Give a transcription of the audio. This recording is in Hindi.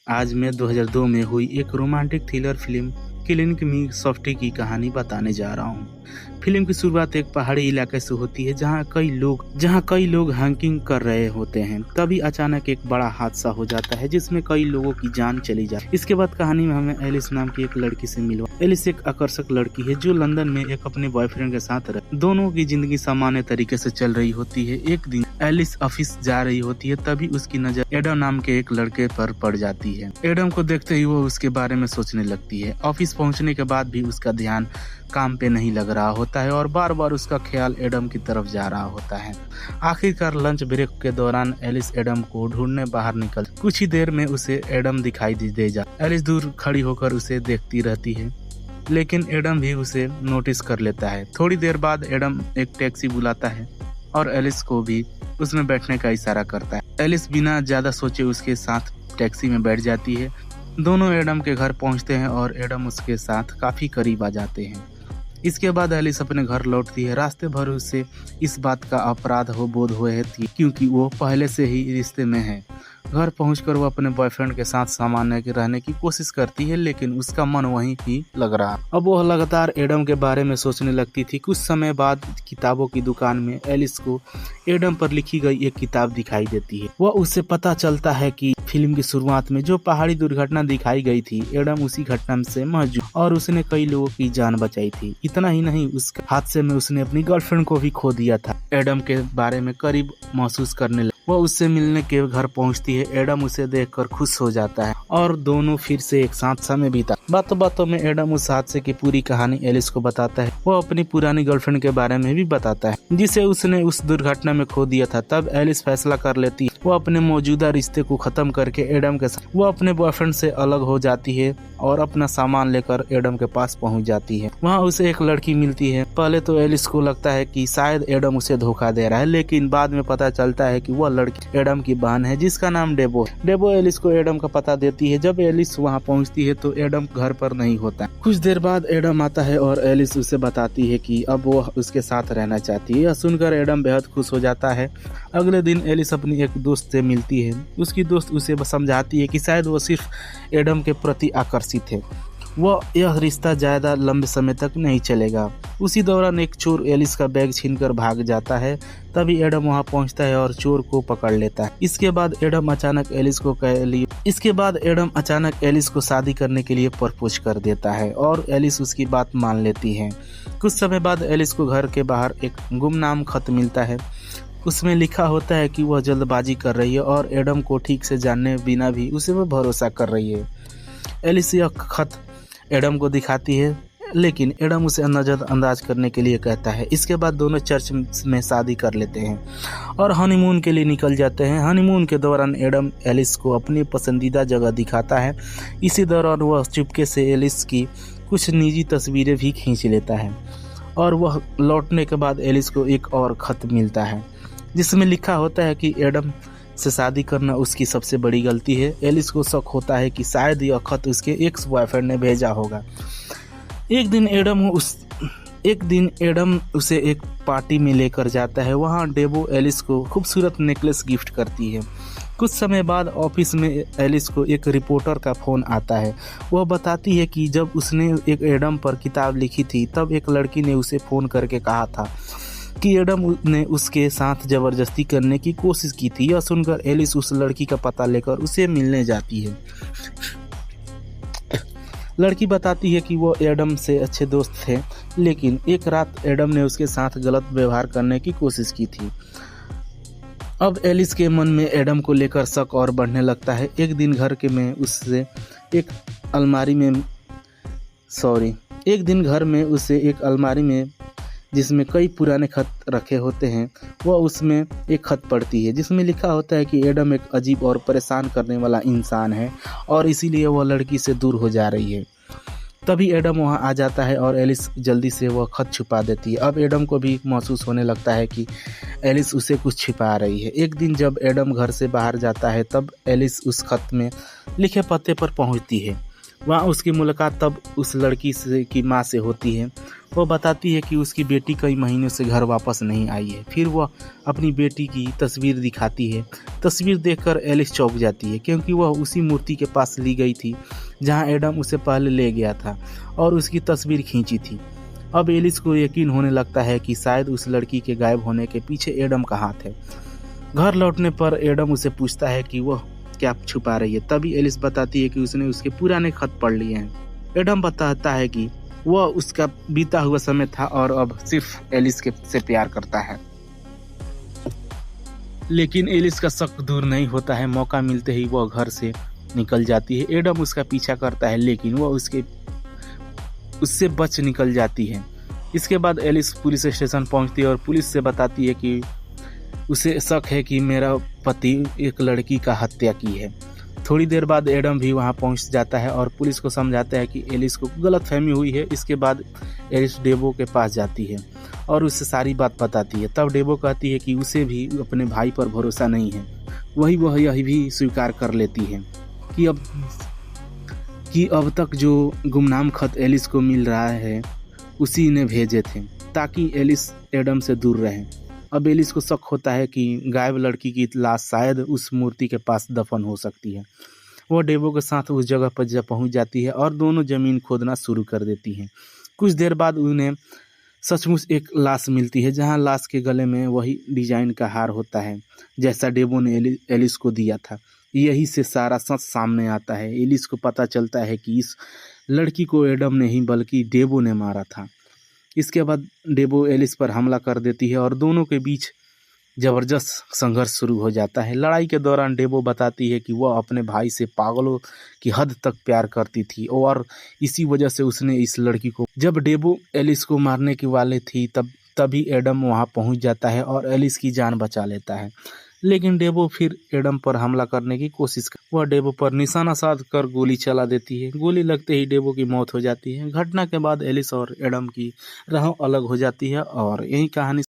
आज मैं 2002 में हुई एक romantic thriller film killing me softly की कहानी बताने जा रहा हूँ। फिल्म की शुरुआत एक पहाड़ी इलाके से होती है जहाँ कई लोग हाइकिंग कर रहे होते हैं। तभी अचानक एक बड़ा हादसा हो जाता है जिसमें कई लोगों की जान चली जाती है। इसके बाद कहानी में हमें एलिस नाम की एक लड़की से मिलवा। एलिस एक आकर्षक लड़की है जो लंदन में एक अपने बॉयफ्रेंड के साथ रहे। दोनों की जिंदगी सामान्य तरीके से चल रही होती है। एक दिन एलिस ऑफिस जा रही होती है, तभी उसकी नजर एडम नाम के एक लड़के पर पड़ जाती है। एडम को देखते ही वो उसके बारे में सोचने लगती है। ऑफिस पहुंचने के बाद भी उसका ध्यान काम पे नहीं लग रहा होता है और बार बार उसका ख्याल एडम की तरफ जा रहा होता है। आखिरकार लंच ब्रेक के दौरान एलिस एडम को ढूंढने बाहर निकल। कुछ ही देर में उसे एडम दिखाई दे जाता। एलिस दूर खड़ी होकर उसे देखती रहती है, लेकिन एडम भी उसे नोटिस कर लेता है। थोड़ी देर बाद एडम एक टैक्सी बुलाता है और एलिस को भी उसमें बैठने का इशारा करता है। एलिस बिना ज्यादा सोचे उसके साथ टैक्सी में बैठ जाती है। दोनों एडम के घर पहुंचते हैं और एडम उसके साथ काफी करीब आ जाते हैं। इसके बाद एलिस अपने घर लौटती है। रास्ते भर उसे इस बात का अपराध बोध हुए थी क्योंकि वो पहले से ही रिश्ते में है। घर पहुंचकर वो अपने बॉयफ्रेंड के साथ सामान्य के रहने की कोशिश करती है, लेकिन उसका मन वहीं ही लग रहा। अब वो लगातार एडम के बारे में सोचने लगती थी। कुछ समय बाद किताबों की दुकान में एलिस को एडम पर लिखी गई एक किताब दिखाई देती है। वह उससे पता चलता है कि फिल्म की शुरुआत में जो पहाड़ी दुर्घटना दिखाई गई थी, एडम उसी घटना से मौजूद और उसने कई लोगों की जान बचाई थी। इतना ही नहीं, उस हादसे में उसने अपनी गर्लफ्रेंड को भी खो दिया था। एडम के बारे में करीब महसूस करने लगा। वह उससे मिलने के घर पहुंचती है। एडम उसे देखकर खुश हो जाता है और दोनों फिर से एक साथ समय बीता। बातों बातों में एडम उस हादसे की पूरी कहानी एलिस को बताता है। वह अपनी पुरानी गर्लफ्रेंड के बारे में भी बताता है जिसे उसने उस दुर्घटना में खो दिया था। तब एलिस फैसला कर लेती है वो अपने मौजूदा रिश्ते को खत्म करके एडम के साथ वो अपने बॉयफ्रेंड से अलग हो जाती है और अपना सामान लेकर एडम के पास पहुंच जाती है। वहाँ उसे एक लड़की मिलती है। पहले तो एलिस को लगता है कि शायद एडम उसे धोखा दे रहा है, लेकिन बाद में पता चलता है कि वह लड़की एडम की बहन है जिसका नाम डेबो। डेबो एलिस को एडम का पता देती है। जब एलिस वहाँ पहुँचती है तो एडम घर पर नहीं होता। कुछ देर बाद एडम आता है और एलिस उसे बताती है कि अब वो उसके साथ रहना चाहती है। यह सुनकर एडम बेहद खुश हो जाता है। अगले दिन एलिस अपनी एक दोस्त से मिलती है। उसकी दोस्त उसे समझाती है कि शायद वो सिर्फ एडम के प्रति आकर्षित है, वह यह रिश्ता ज्यादा लंबे समय तक नहीं चलेगा। उसी दौरान एक चोर एलिस का बैग छीनकर भाग जाता है। तभी एडम वहां पहुंचता है और चोर को पकड़ लेता है। इसके बाद एडम अचानक एलिस को शादी करने के लिए प्रपोज कर देता है और एलिस उसकी बात मान लेती है। कुछ समय बाद एलिस को घर के बाहर एक गुमनाम खत मिलता है। उसमें लिखा होता है कि वह जल्दबाजी कर रही है और एडम को ठीक से जाने बिना भी उसे वह भरोसा कर रही है। एलिस यह खत एडम को दिखाती है, लेकिन एडम उसे नजरअंदाज करने के लिए कहता है। इसके बाद दोनों चर्च में शादी कर लेते हैं और हनीमून के लिए निकल जाते हैं। हनीमून के दौरान एडम एलिस को अपनी पसंदीदा जगह दिखाता है। इसी दौरान वह चुपके से एलिस की कुछ निजी तस्वीरें भी खींच लेता है और वह लौटने के बाद एलिस को एक और खत मिलता है जिसमें लिखा होता है कि एडम से शादी करना उसकी सबसे बड़ी गलती है। एलिस को शक होता है कि शायद यह खत उसके एक्स बॉयफ्रेंड ने भेजा होगा। एक दिन एडम उसे एक पार्टी में लेकर जाता है। वहाँ डेबो एलिस को खूबसूरत नेकलेस गिफ्ट करती है। कुछ समय बाद ऑफिस में एलिस को एक रिपोर्टर का फोन आता है। वह बताती है कि जब उसने एक एडम पर किताब लिखी थी, तब एक लड़की ने उसे फोन करके कहा था कि एडम ने उसके साथ जबरदस्ती करने की कोशिश की थी। यह सुनकर एलिस उस लड़की का पता लेकर उसे मिलने जाती है। लड़की बताती है कि वो एडम से अच्छे दोस्त थे, लेकिन एक रात एडम ने उसके साथ गलत व्यवहार करने की कोशिश की थी। अब एलिस के मन में एडम को लेकर शक और बढ़ने लगता है। एक दिन घर में उसे एक अलमारी में जिसमें कई पुराने खत रखे होते हैं, वह उसमें एक खत पढ़ती है जिसमें लिखा होता है कि एडम एक अजीब और परेशान करने वाला इंसान है और इसीलिए वह लड़की से दूर हो जा रही है। तभी एडम वहां आ जाता है और एलिस जल्दी से वह खत छुपा देती है। अब एडम को भी महसूस होने लगता है कि एलिस उसे कुछ छिपा रही है। एक दिन जब एडम घर से बाहर जाता है, तब एलिस उस खत में लिखे पते पर पहुंचती है। वहाँ उसकी मुलाकात तब उस लड़की की माँ से होती है। वो बताती है कि उसकी बेटी कई महीनों से घर वापस नहीं आई है। फिर वह अपनी बेटी की तस्वीर दिखाती है। तस्वीर देखकर एलिस चौंक जाती है क्योंकि वह उसी मूर्ति के पास ली गई थी जहां एडम उसे पहले ले गया था और उसकी तस्वीर खींची थी। अब एलिस को यकीन होने लगता है कि शायद उस लड़की के गायब होने के पीछे एडम का हाथ है। घर लौटने पर एडम उसे पूछता है कि वह क्या छुपा रही है। तभी एलिस बताती है कि उसने उसके पुराने खत पढ़ लिए हैं। एडम बताता है कि वह उसका बीता हुआ समय था और अब सिर्फ एलिस से प्यार करता है। लेकिन एलिस का शक दूर नहीं होता है। मौका मिलते ही वह घर से निकल जाती है। एडम उसका पीछा करता है लेकिन वह उससे बच निकल जाती है। इसके बाद एलिस पुलिस स्टेशन पहुंचती है और पुलिस से बताती है कि उसे शक है कि मेरा पति एक लड़की का हत्या की है। थोड़ी देर बाद एडम भी वहां पहुंच जाता है और पुलिस को समझाता है कि एलिस को गलतफहमी हुई है। इसके बाद एलिस डेबो के पास जाती है और उससे सारी बात बताती है। तब डेबो कहती है कि उसे भी अपने भाई पर भरोसा नहीं है। वह यह भी स्वीकार कर लेती है कि अब तक जो गुमनाम खत एलिस को मिल रहा है उसी ने भेजे थे ताकि एलिस एडम से दूर रहे। अब एलिस को शक होता है कि गायब लड़की की लाश शायद उस मूर्ति के पास दफन हो सकती है। वो डेबो के साथ उस जगह पर जब पहुंच जाती है और दोनों जमीन खोदना शुरू कर देती हैं। कुछ देर बाद उन्हें सचमुच एक लाश मिलती है जहां लाश के गले में वही डिजाइन का हार होता है जैसा डेबो ने एलिस को दिया था। यही से सारा सच सामने आता है। एलिस को पता चलता है कि इस लड़की को एडम ने ही बल्कि डेबो ने मारा था। इसके बाद डेबो एलिस पर हमला कर देती है और दोनों के बीच जबरदस्त संघर्ष शुरू हो जाता है। लड़ाई के दौरान डेबो बताती है कि वह अपने भाई से पागलों की हद तक प्यार करती थी और इसी वजह से उसने इस लड़की को जब डेबो एलिस को मारने के वाले थी तभी एडम वहां पहुंच जाता है और एलिस की जान बचा लेता है। लेकिन डेबो फिर एडम पर हमला करने की कोशिश कर वह डेबो पर निशाना साध कर गोली चला देती है। गोली लगते ही डेबो की मौत हो जाती है। घटना के बाद एलिस और एडम की राह अलग हो जाती है और यही कहानी